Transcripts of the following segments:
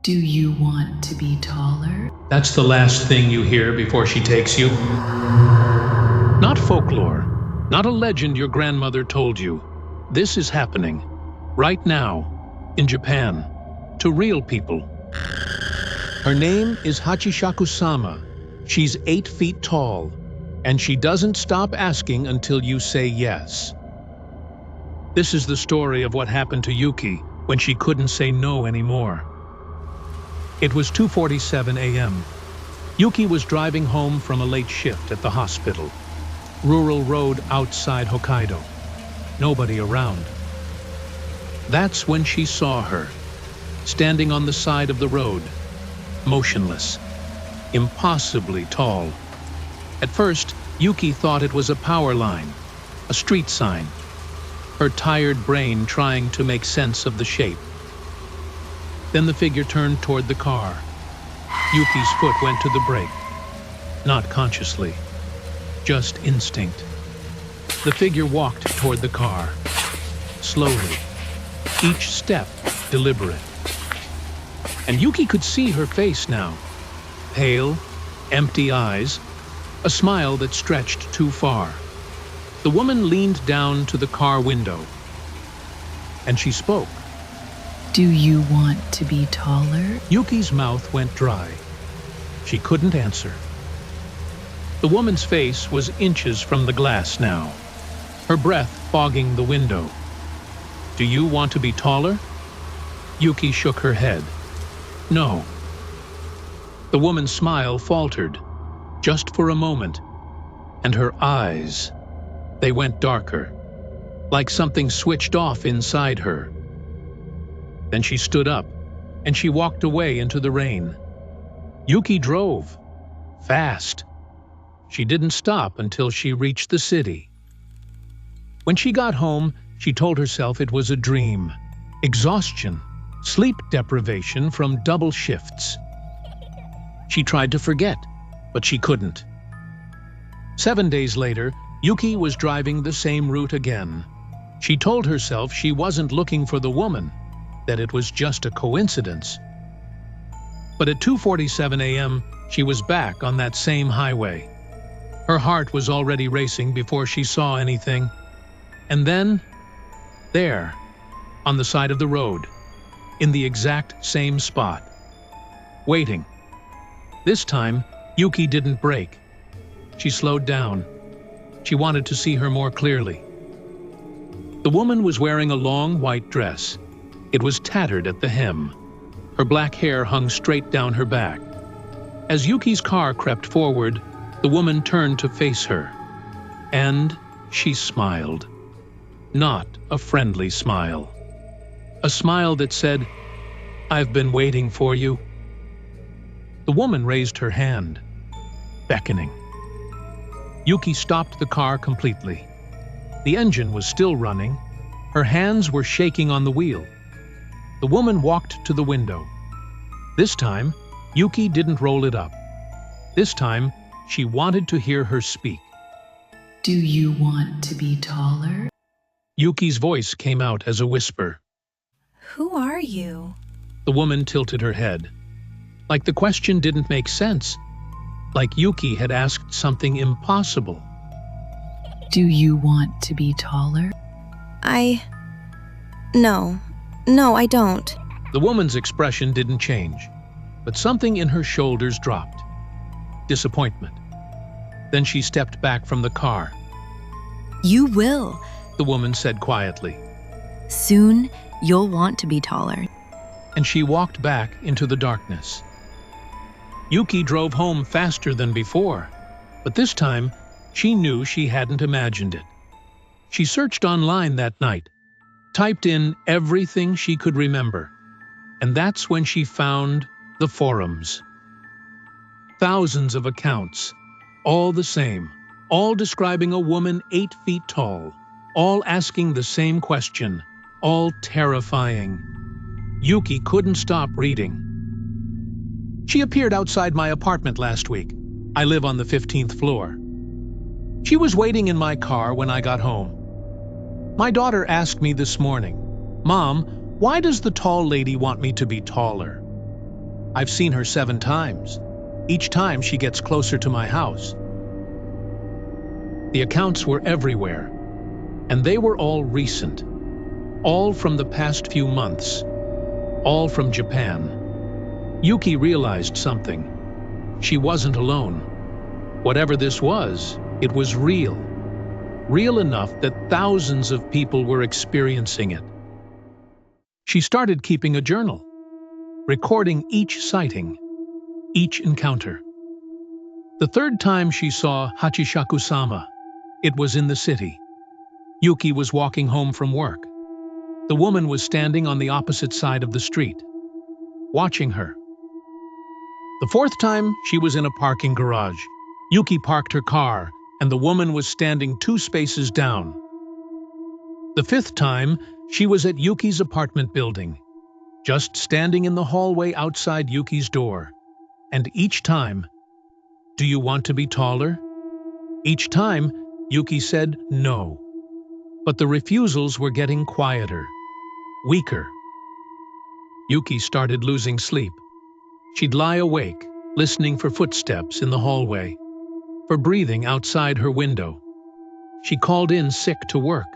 Do you want to be taller? That's the last thing you hear before she takes you. Not folklore, not a legend your grandmother told you. This is happening, right now, in Japan, to real people. Her name is Hachishakusama. She's 8 feet tall, and she doesn't stop asking until you say yes. This is the story of what happened to Yuki when she couldn't say no anymore. It was 2:47 a.m. Yuki was driving home from a late shift at the hospital. Rural road outside Hokkaido. Nobody around. That's when she saw her, standing on the side of the road, motionless, impossibly tall. At first, Yuki thought it was a power line, a street sign, her tired brain trying to make sense of the shape. Then the figure turned toward the car. Yuki's foot went to the brake. Not consciously, just instinct. The figure walked toward the car, slowly, each step deliberate. And Yuki could see her face now, pale, empty eyes, a smile that stretched too far. The woman leaned down to the car window, and she spoke. Do you want to be taller? Yuki's mouth went dry. She couldn't answer. The woman's face was inches from the glass now, her breath fogging the window. Do you want to be taller? Yuki shook her head. No. The woman's smile faltered, just for a moment, and her eyes, they went darker, like something switched off inside her. Then she stood up, and she walked away into the rain. Yuki drove, fast. She didn't stop until she reached the city. When she got home, she told herself it was a dream. Exhaustion, sleep deprivation from double shifts. She tried to forget, but she couldn't. 7 days later, Yuki was driving the same route again. She told herself she wasn't looking for the woman, that it was just a coincidence. But at 2:47 a.m., she was back on that same highway. Her heart was already racing before she saw anything. And then, there, on the side of the road, in the exact same spot, waiting. This time, Yuki didn't brake. She slowed down. She wanted to see her more clearly. The woman was wearing a long white dress. It was tattered at the hem. Her black hair hung straight down her back. As Yuki's car crept forward, the woman turned to face her. And she smiled. Not a friendly smile. A smile that said, "I've been waiting for you." The woman raised her hand, beckoning. Yuki stopped the car completely. The engine was still running. Her hands were shaking on the wheel. The woman walked to the window. This time, Yuki didn't roll it up. This time, she wanted to hear her speak. Do you want to be taller? Yuki's voice came out as a whisper. Who are you? The woman tilted her head. Like the question didn't make sense. Like Yuki had asked something impossible. Do you want to be taller? No, I don't. The woman's expression didn't change, but something in her shoulders dropped. Disappointment. Then she stepped back from the car. You will. The woman said quietly. Soon, you'll want to be taller. And she walked back into the darkness. Yuki drove home faster than before, but this time, she knew she hadn't imagined it. She searched online that night, typed in everything she could remember, and that's when she found the forums. Thousands of accounts, all the same, all describing a woman 8 feet tall, all asking the same question, all terrifying. Yuki couldn't stop reading. She appeared outside my apartment last week. I live on the 15th floor. She was waiting in my car when I got home. My daughter asked me this morning, "Mom, why does the tall lady want me to be taller?" I've seen her 7 times. Each time she gets closer to my house. The accounts were everywhere, and they were all recent. All from the past few months. All from Japan. Yuki realized something. She wasn't alone. Whatever this was, it was real. Real enough that thousands of people were experiencing it. She started keeping a journal, recording each sighting, each encounter. The 3rd time she saw Hachishakusama, it was in the city. Yuki was walking home from work. The woman was standing on the opposite side of the street, watching her. The 4th time, she was in a parking garage. Yuki parked her car, and the woman was standing 2 spaces down. The 5th time, she was at Yuki's apartment building, just standing in the hallway outside Yuki's door. And each time, "Do you want to be taller?" Each time, Yuki said no. But the refusals were getting quieter, weaker. Yuki started losing sleep. She'd lie awake, listening for footsteps in the hallway, for breathing outside her window. She called in sick to work.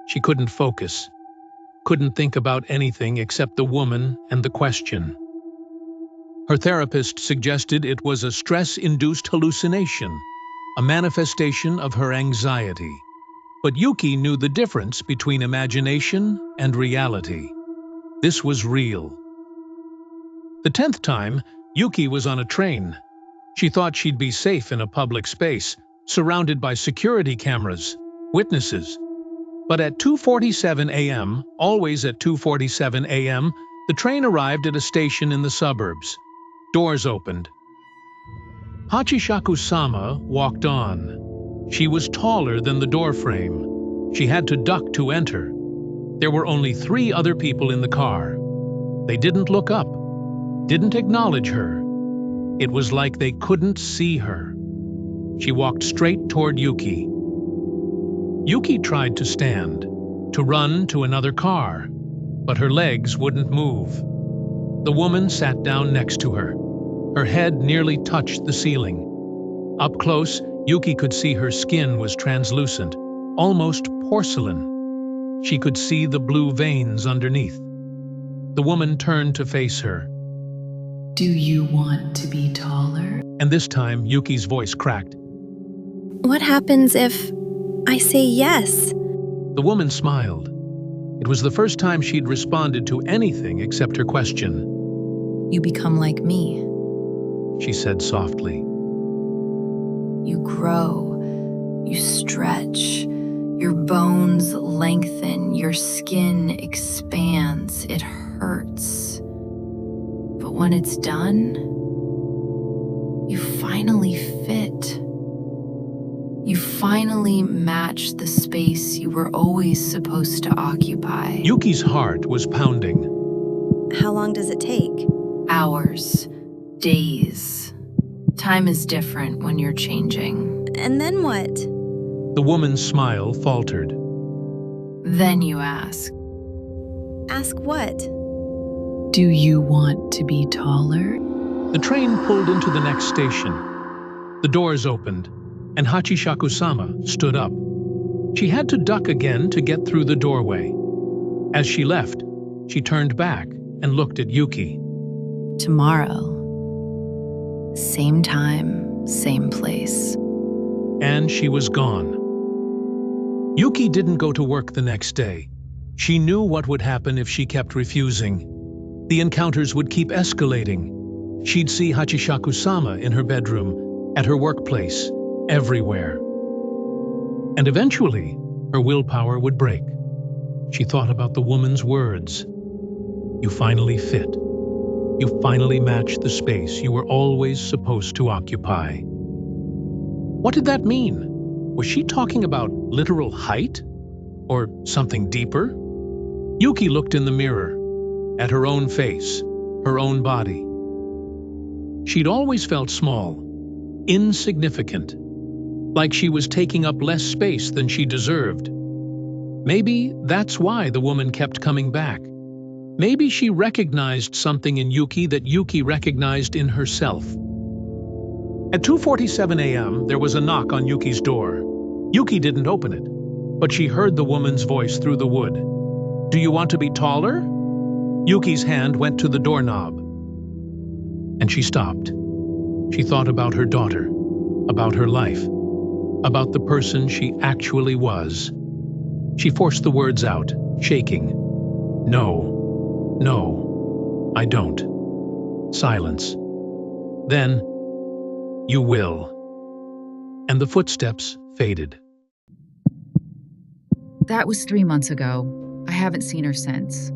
She couldn't focus, couldn't think about anything except the woman and the question. Her therapist suggested it was a stress-induced hallucination, a manifestation of her anxiety. But Yuki knew the difference between imagination and reality. This was real. The 10th time, Yuki was on a train. She thought she'd be safe in a public space, surrounded by security cameras, witnesses. But at 2:47 a.m., always at 2:47 a.m., the train arrived at a station in the suburbs. Doors opened. Hachishakusama walked on. She was taller than the doorframe. She had to duck to enter. There were only 3 other people in the car. They didn't look up, didn't acknowledge her. It was like they couldn't see her. She walked straight toward Yuki. Yuki tried to stand, to run to another car, but her legs wouldn't move. The woman sat down next to her. Her head nearly touched the ceiling. Up close, Yuki could see her skin was translucent, almost porcelain. She could see the blue veins underneath. The woman turned to face her. Do you want to be taller? And this time, Yuki's voice cracked. What happens if I say yes? The woman smiled. It was the first time she'd responded to anything except her question. You become like me. She said softly. You grow, you stretch, your bones lengthen, your skin expands, it hurts. But when it's done, you finally fit. You finally match the space you were always supposed to occupy. Yuki's heart was pounding. How long does it take? Hours, days. Time is different when you're changing. And then what? The woman's smile faltered. Then you ask. Ask what? Do you want to be taller? The train pulled into the next station. The doors opened, and Hachishakusama stood up. She had to duck again to get through the doorway. As she left, she turned back and looked at Yuki. Tomorrow. Same time, same place. And she was gone. Yuki didn't go to work the next day. She knew what would happen if she kept refusing. The encounters would keep escalating. She'd see Hachishakusama in her bedroom, at her workplace, everywhere. And eventually, her willpower would break. She thought about the woman's words. You finally fit. You finally match the space you were always supposed to occupy. What did that mean? Was she talking about literal height? Or something deeper? Yuki looked in the mirror, at her own face, her own body. She'd always felt small, insignificant, like she was taking up less space than she deserved. Maybe that's why the woman kept coming back. Maybe she recognized something in Yuki that Yuki recognized in herself. At 2:47 a.m., there was a knock on Yuki's door. Yuki didn't open it, but she heard the woman's voice through the wood. "Do you want to be taller?" Yuki's hand went to the doorknob, and she stopped. She thought about her daughter, about her life, about the person she actually was. She forced the words out, shaking. No, I don't. Silence. Then, "You will." And the footsteps faded. That was 3 months ago. I haven't seen her since.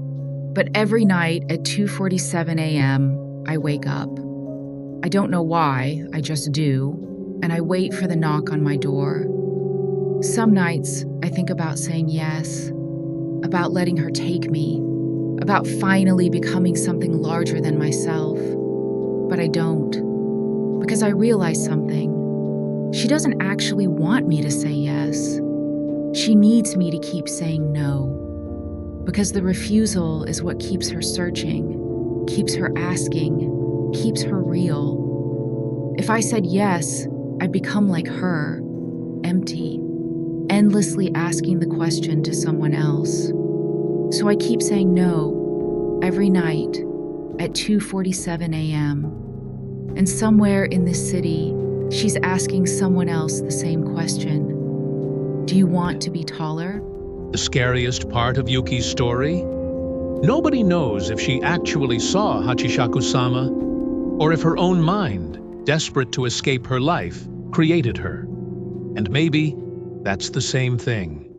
But every night at 2:47 a.m., I wake up. I don't know why, I just do, and I wait for the knock on my door. Some nights, I think about saying yes, about letting her take me, about finally becoming something larger than myself. But I don't, because I realize something. She doesn't actually want me to say yes. She needs me to keep saying no, because the refusal is what keeps her searching, keeps her asking, keeps her real. If I said yes, I'd become like her, empty, endlessly asking the question to someone else. So I keep saying no every night at 2:47 a.m. And somewhere in this city, she's asking someone else the same question. Do you want to be taller? The scariest part of Yuki's story? Nobody knows if she actually saw Hachishakusama, or if her own mind, desperate to escape her life, created her. And maybe that's the same thing.